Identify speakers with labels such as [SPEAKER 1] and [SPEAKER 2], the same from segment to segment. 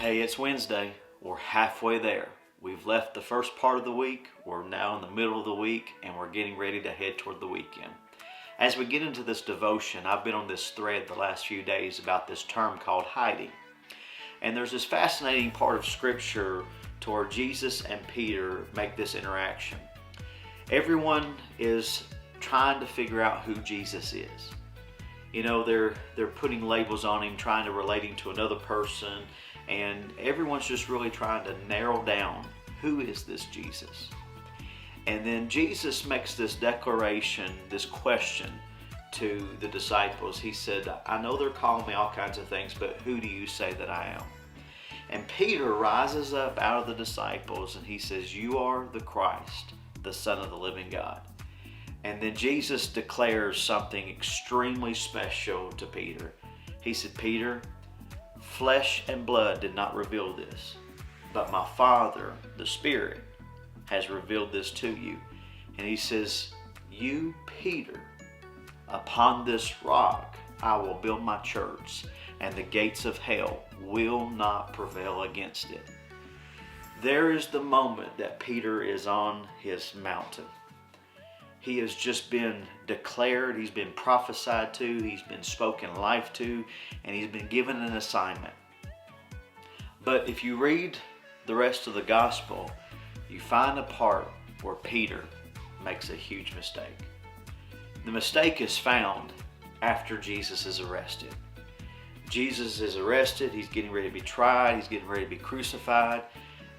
[SPEAKER 1] Hey, it's Wednesday. We're halfway there. We've left the first part of the week. We're now in the middle of the week and we're getting ready to head toward the weekend. As we get into this devotion, I've been on this thread the last few days about this term called hiding. And there's this fascinating part of Scripture to where Jesus and Peter make this interaction. Everyone is trying to figure out who Jesus is. You know, they're putting labels on him, trying to relate him to another person, and everyone's just really trying to narrow down who is this Jesus. And then Jesus makes this declaration, this question to the disciples. He said, I know they're calling me all kinds of things, but who do you say that I am? And Peter rises up out of the disciples and he says, you are the Christ, the Son of the living God. And then Jesus declares something extremely special to Peter. He said, Peter, flesh and blood did not reveal this, but my Father, the Spirit, has revealed this to you. And he says, you, Peter, upon this rock I will build my church, and the gates of hell will not prevail against it. There is the moment that Peter is on his mountain. He has just been declared, he's been prophesied to, he's been spoken life to, and he's been given an assignment. But if you read the rest of the gospel, you find a part where Peter makes a huge mistake. The mistake is found after Jesus is arrested. Jesus is arrested, he's getting ready to be tried, he's getting ready to be crucified,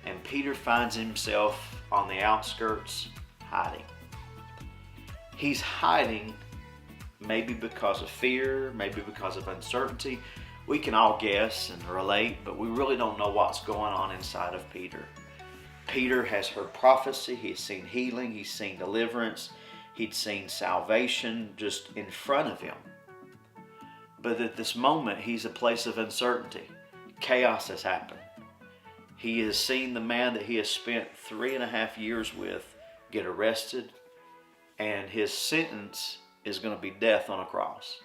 [SPEAKER 1] and Peter finds himself on the outskirts hiding. He's hiding maybe because of fear, maybe because of uncertainty. We can all guess and relate, but we really don't know what's going on inside of Peter. Peter has heard prophecy, he's seen healing, he's seen deliverance, he'd seen salvation just in front of him. But at this moment, he's a place of uncertainty. Chaos has happened. He has seen the man that he has spent 3.5 years with get arrested, and his sentence is going to be death on a cross.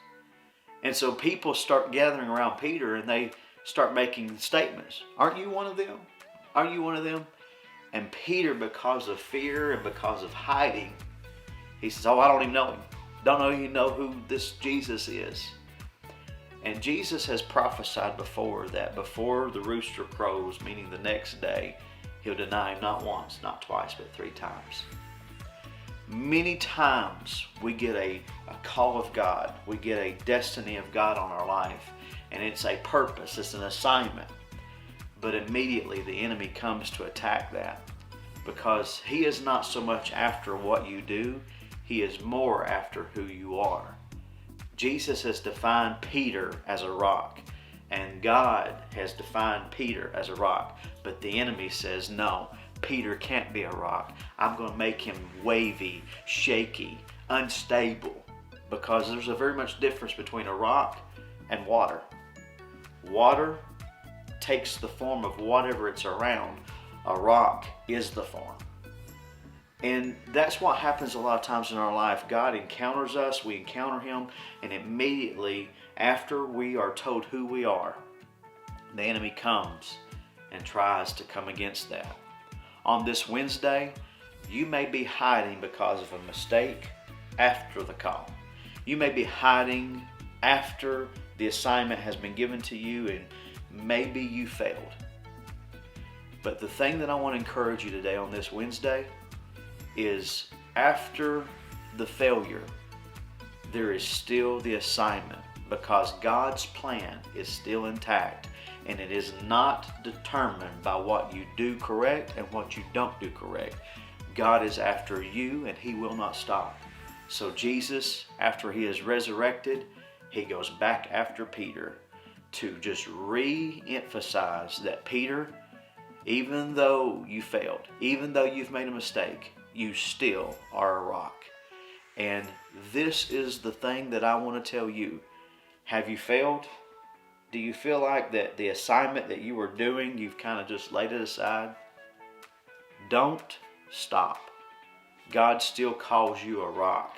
[SPEAKER 1] And so people start gathering around Peter and they start making statements. Aren't you one of them? Aren't you one of them? And Peter, because of fear and because of hiding, he says, oh, I don't even know him. Don't even know who this Jesus is. And Jesus has prophesied before that before the rooster crows, meaning the next day, he'll deny him not once, not twice, but 3 times. Many times we get a call of God, we get a destiny of God on our life, and it's a purpose, it's an assignment. But immediately the enemy comes to attack that because he is not so much after what you do, he is more after who you are. Jesus has defined Peter as a rock, and God has defined Peter as a rock, but the enemy says no. Peter can't be a rock. I'm going to make him wavy, shaky, unstable, because there's a very much difference between a rock and water. Water takes the form of whatever it's around. A rock is the form. And that's what happens a lot of times in our life. God encounters us, we encounter him, and immediately after we are told who we are, the enemy comes and tries to come against that. On this Wednesday, you may be hiding because of a mistake after the call. You may be hiding after the assignment has been given to you and maybe you failed. But the thing that I want to encourage you today on this Wednesday is after the failure, there is still the assignment because God's plan is still intact. And it is not determined by what you do correct and what you don't do correct. God is after you and he will not stop. So Jesus, after he is resurrected, he goes back after Peter to just re-emphasize that Peter, even though you failed, even though you've made a mistake, you still are a rock. And this is the thing that I want to tell you. Have you failed? Do you feel like that the assignment that you were doing, you've kind of just laid it aside? Don't stop. God still calls you a rock,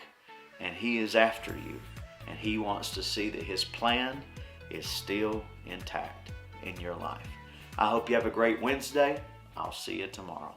[SPEAKER 1] and he is after you, and he wants to see that his plan is still intact in your life. I hope you have a great Wednesday. I'll see you tomorrow.